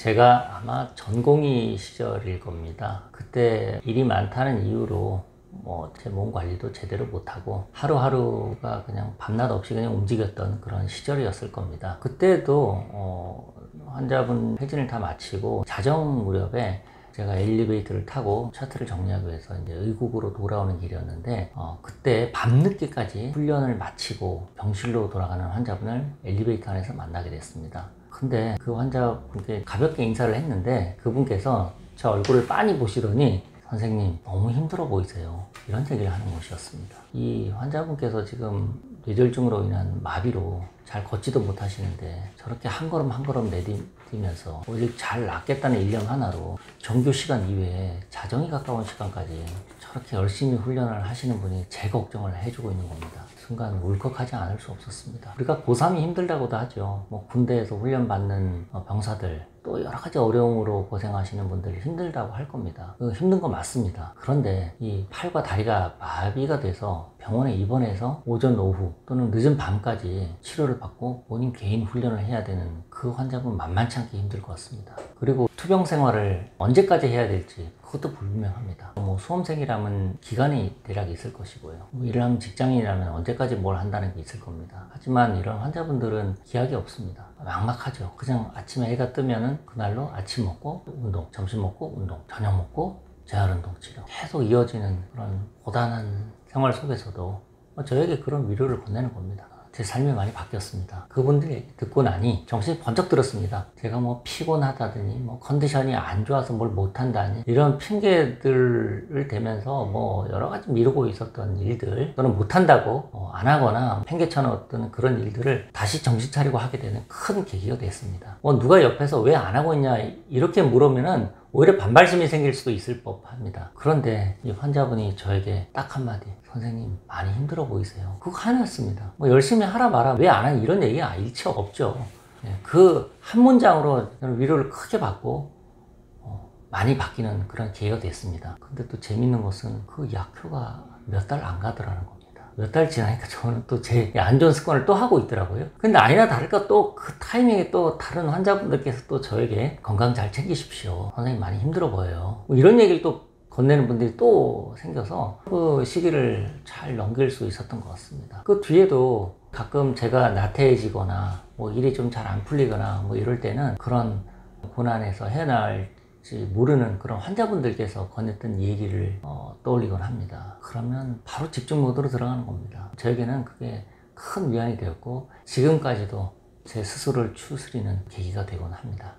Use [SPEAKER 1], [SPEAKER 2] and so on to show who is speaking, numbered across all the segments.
[SPEAKER 1] 제가 아마 전공의 시절일 겁니다. 그때 일이 많다는 이유로 제 몸 관리도 제대로 못하고 하루하루가 그냥 밤낮 없이 그냥 움직였던 그런 시절이었을 겁니다. 그때도 환자분 회진을 다 마치고 자정 무렵에 제가 엘리베이터를 타고 차트를 정리하기 위해서 이제 의국으로 돌아오는 길이었는데 그때 밤늦게까지 훈련을 마치고 병실로 돌아가는 환자분을 엘리베이터 안에서 만나게 됐습니다. 근데 그 환자분께 가볍게 인사를 했는데 그분께서 제 얼굴을 빤히 보시더니 선생님 너무 힘들어 보이세요, 이런 얘기를 하는 것이었습니다. 이 환자분께서 지금 뇌졸중으로 인한 마비로 잘 걷지도 못하시는데 저렇게 한 걸음 한 걸음 내디디면서 오직 잘 낫겠다는 일념 하나로 정규 시간 이외에 자정이 가까운 시간까지 저렇게 열심히 훈련을 하시는 분이 제 걱정을 해주고 있는 겁니다. 순간 울컥하지 않을 수 없었습니다. 우리가 고3이 힘들다고도 하죠. 군대에서 훈련받는 병사들, 또 여러 가지 어려움으로 고생하시는 분들이 힘들다고 할 겁니다. 힘든 거 맞습니다. 그런데 이 팔과 다리가 마비가 돼서 병원에 입원해서 오전, 오후 또는 늦은 밤까지 치료를 받고 본인 개인 훈련을 해야 되는 그 환자분 만만치 않게 힘들 것 같습니다. 그리고 투병 생활을 언제까지 해야 될지 그것도 불분명합니다. 수험생이라면 기간이 대략 있을 것이고요. 일을 하면 직장인이라면 언제까지 뭘 한다는 게 있을 겁니다. 하지만 이런 환자분들은 기약이 없습니다. 막막하죠. 그냥 아침에 해가 뜨면은 그날로 아침 먹고 운동, 점심 먹고 운동, 저녁 먹고 재활운동 치료, 계속 이어지는 그런 고단한 생활 속에서도 저에게 그런 위로를 건네는 겁니다. 제 삶이 많이 바뀌었습니다. 그분들이 듣고 나니 정신이 번쩍 들었습니다. 제가 피곤하다더니 컨디션이 안 좋아서 뭘 못한다니 이런 핑계들을 대면서 여러 가지 미루고 있었던 일들 또는 못한다고 안 하거나 팽개쳐놓았던 그런 일들을 다시 정신 차리고 하게 되는 큰 계기가 됐습니다. 누가 옆에서 왜 안 하고 있냐 이렇게 물으면은 오히려 반발심이 생길 수도 있을 법합니다. 그런데 이 환자분이 저에게 딱 한마디, 선생님 많이 힘들어 보이세요, 그거 하나였습니다. 열심히 하라 마라 왜 안 하니 이런 얘기가 일체 없죠. 그 한 문장으로 저는 위로를 크게 받고 많이 바뀌는 그런 계기가 됐습니다. 근데 또 재밌는 것은 그 약효가 몇 달 안 가더라는 겁니다. 몇 달 지나니까 저는 또 제 안 좋은 습관을 또 하고 있더라고요. 근데 아니나 다를까 또 그 타이밍에 또 다른 환자분들께서 또 저에게 건강 잘 챙기십시오, 선생님 많이 힘들어 보여요, 이런 얘기를 또 건네는 분들이 또 생겨서 그 시기를 잘 넘길 수 있었던 것 같습니다. 그 뒤에도 가끔 제가 나태해지거나 일이 좀 잘 안 풀리거나 이럴 때는 그런 고난에서 헤어나올지 모르는 그런 환자분들께서 건넸던 얘기를 떠올리곤 합니다. 그러면 바로 집중 모드로 들어가는 겁니다. 저에게는 그게 큰 위안이 되었고 지금까지도 제 스스로를 추스리는 계기가 되곤 합니다.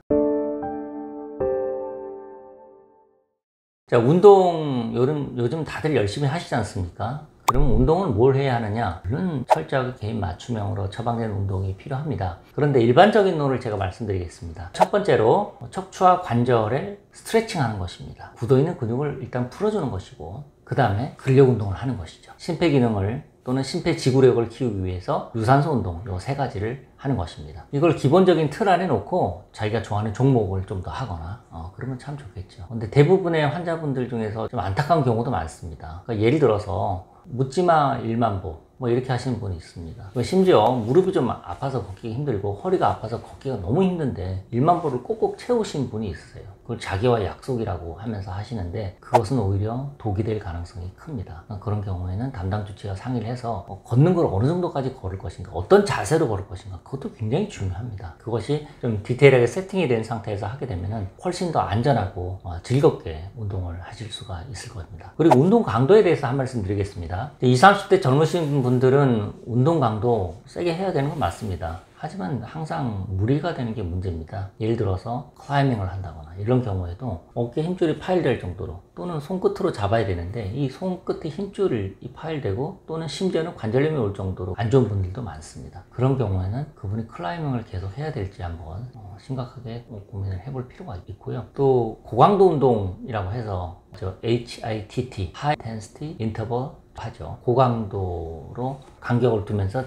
[SPEAKER 1] 자, 운동 요즘 다들 열심히 하시지 않습니까? 그러면 운동은 뭘 해야 하느냐? 물론 철저하게 개인 맞춤형으로 처방된 운동이 필요합니다. 그런데 일반적인 논을 제가 말씀드리겠습니다. 첫 번째로 척추와 관절에 스트레칭 하는 것입니다. 굳어있는 근육을 일단 풀어주는 것이고 그 다음에 근력 운동을 하는 것이죠. 심폐기능을 또는 심폐지구력을 키우기 위해서 유산소 운동, 요 세 가지를 하는 것입니다. 이걸 기본적인 틀 안에 놓고 자기가 좋아하는 종목을 좀 더 하거나 그러면 참 좋겠죠. 근데 대부분의 환자분들 중에서 좀 안타까운 경우도 많습니다. 그러니까 예를 들어서 묻지마 1만보 이렇게 하시는 분이 있습니다. 심지어 무릎이 좀 아파서 걷기가 힘들고 허리가 아파서 걷기가 너무 힘든데 1만보를 꼭꼭 채우신 분이 있으세요. 그걸 자기와 약속이라고 하면서 하시는데 그것은 오히려 독이 될 가능성이 큽니다. 그런 경우에는 담당 주치의와 상의를 해서 걷는 걸 어느 정도까지 걸을 것인가, 어떤 자세로 걸을 것인가, 그것도 굉장히 중요합니다. 그것이 좀 디테일하게 세팅이 된 상태에서 하게 되면 훨씬 더 안전하고 즐겁게 운동을 하실 수가 있을 겁니다. 그리고 운동 강도에 대해서 한 말씀 드리겠습니다. 20, 30대 젊으신 분들은 운동 강도 세게 해야 되는 건 맞습니다. 하지만 항상 무리가 되는 게 문제입니다. 예를 들어서 클라이밍을 한다거나 이런 경우에도 어깨 힘줄이 파열될 정도로 또는 손끝으로 잡아야 되는데 이 손끝에 힘줄이 파열되고 또는 심지어는 관절염이 올 정도로 안 좋은 분들도 많습니다. 그런 경우에는 그분이 클라이밍을 계속 해야 될지 한번 심각하게 고민을 해볼 필요가 있고요. 또 고강도 운동이라고 해서 HITT, High Intensity Interval 하죠. 고강도로 간격을 두면서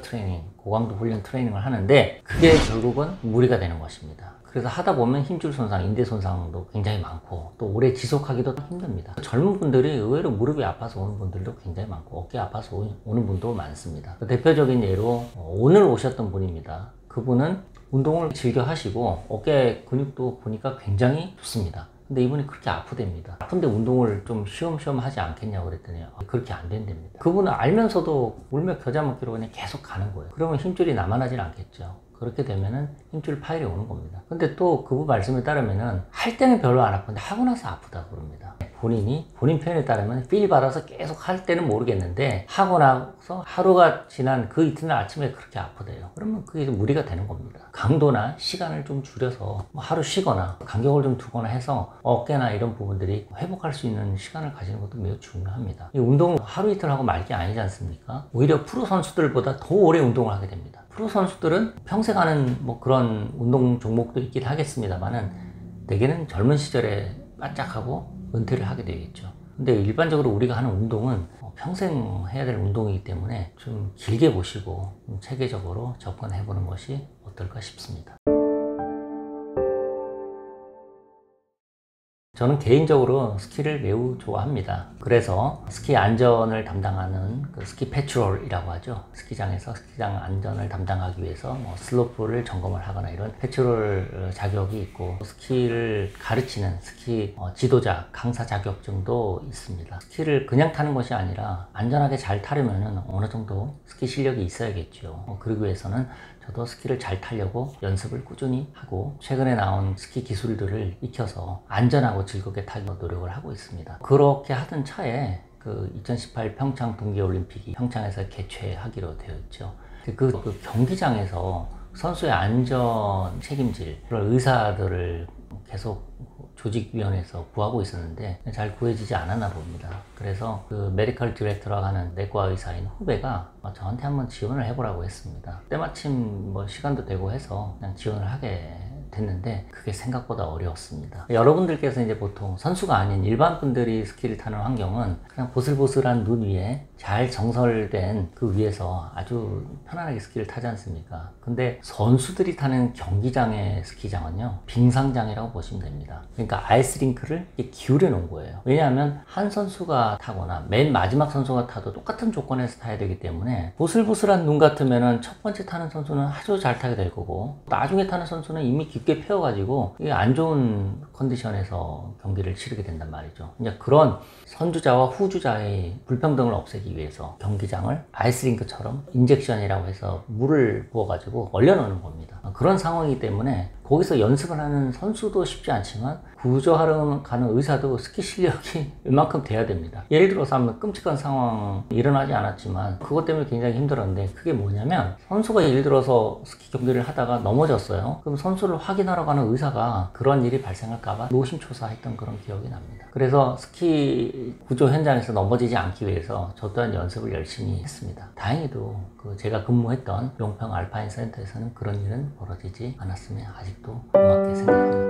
[SPEAKER 1] 고강도 훈련 트레이닝을 하는데 그게 결국은 무리가 되는 것입니다. 그래서 하다 보면 힘줄 손상, 인대 손상도 굉장히 많고 또 오래 지속하기도 힘듭니다. 젊은 분들이 의외로 무릎이 아파서 오는 분들도 굉장히 많고 어깨 아파서 오는 분도 많습니다. 대표적인 예로 오늘 오셨던 분입니다. 그분은 운동을 즐겨 하시고 어깨 근육도 보니까 굉장히 좋습니다. 근데 이분이 그렇게 아프답니다. 아픈데 운동을 좀 쉬엄쉬엄 하지 않겠냐고 그랬더니 그렇게 안 된답니다. 그분은 알면서도 울며 겨자 먹기로 그냥 계속 가는 거예요. 그러면 힘줄이 남아나질 않겠죠. 그렇게 되면은 힘줄 파열이 오는 겁니다. 근데 또 그분 말씀에 따르면은 할 때는 별로 안 아픈데 하고 나서 아프다고 그럽니다. 본인 표현에 따르면 필 받아서 계속 할 때는 모르겠는데 하고 나서 하루가 지난 그 이튿날 아침에 그렇게 아프대요. 그러면 그게 좀 무리가 되는 겁니다. 강도나 시간을 좀 줄여서 하루 쉬거나 간격을 좀 두거나 해서 어깨나 이런 부분들이 회복할 수 있는 시간을 가지는 것도 매우 중요합니다. 이 운동을 하루 이틀 하고 말 게 아니지 않습니까? 오히려 프로 선수들보다 더 오래 운동을 하게 됩니다. 프로 선수들은 평생 하는 뭐 그런 운동 종목도 있긴 하겠습니다만은 대개는 젊은 시절에 바짝하고 은퇴를 하게 되겠죠. 근데 일반적으로 우리가 하는 운동은 평생 해야 될 운동이기 때문에 좀 길게 보시고 좀 체계적으로 접근해 보는 것이 어떨까 싶습니다. 저는 개인적으로 스키를 매우 좋아합니다. 그래서 스키 안전을 담당하는 그 스키 패트롤이라고 하죠. 스키장에서 스키장 안전을 담당하기 위해서 뭐 슬로프를 점검을 하거나 이런 패트롤 자격이 있고, 스키를 가르치는 스키 지도자 강사 자격증도 있습니다. 스키를 그냥 타는 것이 아니라 안전하게 잘 타려면 어느 정도 스키 실력이 있어야겠죠. 그러기 위해서는 저도 스키를 잘 타려고 연습을 꾸준히 하고 최근에 나온 스키 기술들을 익혀서 안전하고 즐겁게 타기 노력을 하고 있습니다. 그렇게 하던 차에 그 2018 평창 동계올림픽이 평창에서 개최하기로 되어 있죠. 그 경기장에서 선수의 안전 책임질 그런 의사들을 계속 조직위원회에서 구하고 있었는데 잘 구해지지 않았나 봅니다. 그래서 그 메디컬 디렉터라고 하는 내과 의사인 후배가 저한테 한번 지원을 해보라고 했습니다. 때마침 뭐 시간도 되고 해서 그냥 지원을 하게 됐는데 그게 생각보다 어려웠습니다. 여러분들께서 이제 보통 선수가 아닌 일반 분들이 스키를 타는 환경은 그냥 보슬보슬한 눈 위에 잘 정설된 그 위에서 아주 편안하게 스키를 타지 않습니까? 근데 선수들이 타는 경기장의 스키장은요, 빙상장이라고 보시면 됩니다. 그러니까 아이스링크를 기울여 놓은 거예요. 왜냐하면 한 선수가 타거나 맨 마지막 선수가 타도 똑같은 조건에서 타야 되기 때문에 보슬보슬한 눈 같으면은 첫 번째 타는 선수는 아주 잘 타게 될 거고, 나중에 타는 선수는 이미 깊게 패여가지고 이게 안 좋은 컨디션에서 경기를 치르게 된단 말이죠. 이제 그런 선주자와 후주자의 불평등을 없애기 위해서 경기장을 아이스링크처럼 인젝션이라고 해서 물을 부어가지고 얼려놓는 겁니다. 그런 상황이기 때문에 거기서 연습을 하는 선수도 쉽지 않지만 구조하러 가는 의사도 스키 실력이 웬만큼 돼야 됩니다. 예를 들어서 한번 끔찍한 상황 일어나지 않았지만 그것 때문에 굉장히 힘들었는데, 그게 뭐냐면 선수가 예를 들어서 스키 경기를 하다가 넘어졌어요. 그럼 선수를 확인하러 가는 의사가 그런 일이 발생할까봐 노심초사했던 그런 기억이 납니다. 그래서 스키 구조 현장에서 넘어지지 않기 위해서 저 또한 연습을 열심히 했습니다. 다행히도 제가 근무했던 용평 알파인 센터에서는 그런 일은 벌어지지 않았으면 아직도 고맙게 생각합니다.